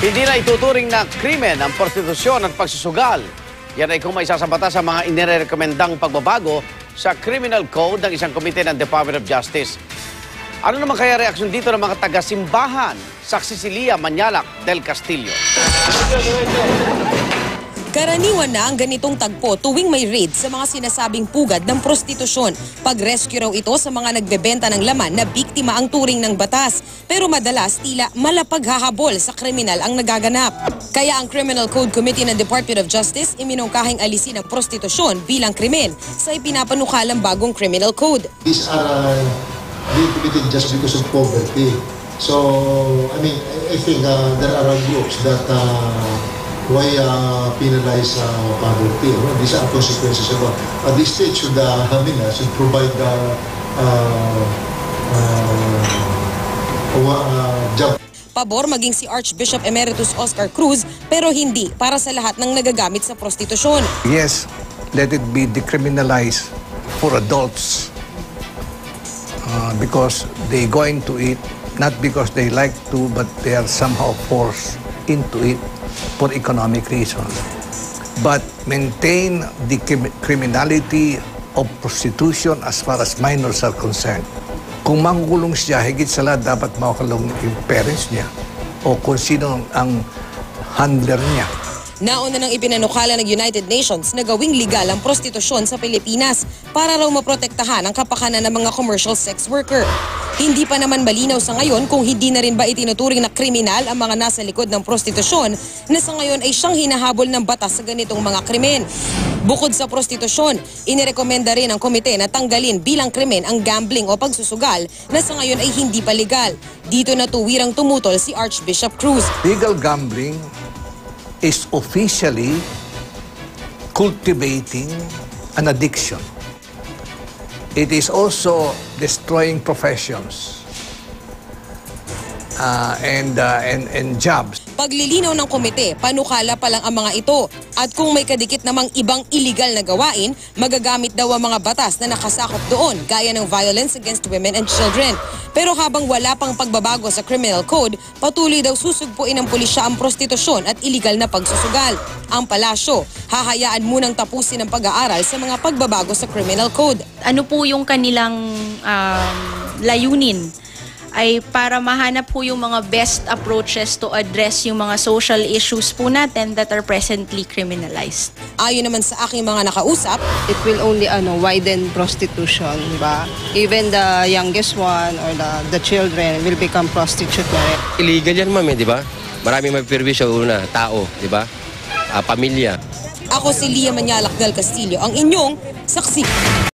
Hindi na ituturing na krimen ang prostitusyon at pagsusugal. Yan ay kung may sasabata sa mga inirekomendang pagbabago sa Criminal Code ng isang komite ng Department of Justice. Ano naman kaya reaksyon dito ng mga taga-simbahan? Saksi si Lia Manyalak del Castillo. Karaniwan na ang ganitong tagpo tuwing may raid sa mga sinasabing pugad ng prostitusyon. Pag-rescue raw ito sa mga nagbebenta ng laman na biktima ang turing ng batas. Pero madalas tila malapaghahabol sa kriminal ang nagaganap. Kaya ang Criminal Code Committee ng Department of Justice iminungkahing alisin ang prostitusyon bilang krimen sa ipinapanukalang bagong Criminal Code. These are being committed just because of poverty. So, I think there are groups that why penalize poverty. These are consequences of the state should provide job. Pabor maging si Archbishop Emeritus Oscar Cruz pero hindi para sa lahat ng nagagamit sa prostitusyon. Yes, let it be decriminalized for adults because they going to it not because they like to, but they are somehow forced into it for economic reasons. But maintain the criminality of prostitution as far as minors are concerned. Kung mangulong siya, higit sa lahat dapat makakulong yung parents niya o kung sino ang handler niya. Nauna nang ipinanukala ng United Nations na gawing legal ang prostitusyon sa Pilipinas para raw maprotektahan ang kapakanan ng mga commercial sex worker. Hindi pa naman malinaw sa ngayon kung hindi na rin ba itinuturing na kriminal ang mga nasa likod ng prostitusyon na sa ngayon ay siyang hinahabol ng batas sa ganitong mga krimen. Bukod sa prostitusyon, inirekomenda rin ng komite na tanggalin bilang krimen ang gambling o pagsusugal na sa ngayon ay hindi pa legal. Dito natuwirang tumutol si Archbishop Cruz. Legal gambling is officially cultivating an addiction. It is also destroying professions and jobs. Paglilinaw ng komite, panukala pa lang ang mga ito. At kung may kadikit namang ibang illegal na gawain, magagamit daw ang mga batas na nakasakop doon, gaya ng violence against women and children. Pero habang wala pang pagbabago sa Criminal Code, patuloy daw susugpuin ng pulisya ang prostitusyon at illegal na pagsusugal. Ang palasyo, hahayaan munang tapusin ang pag-aaral sa mga pagbabago sa Criminal Code. Ano po yung kanilang layunin? Ay para mahanap po yung mga best approaches to address yung mga social issues po natin that are presently criminalized. Ayon naman sa aking mga nakausap, it will only widen prostitution, ba? Even the youngest one or the children will become prostitute na rin. Illegal yan, ma'am, di ba? Maraming mapipirwisyo una, tao, di ba? Pamilya. Ako si Lia Manyalak del Castillo, ang inyong saksi.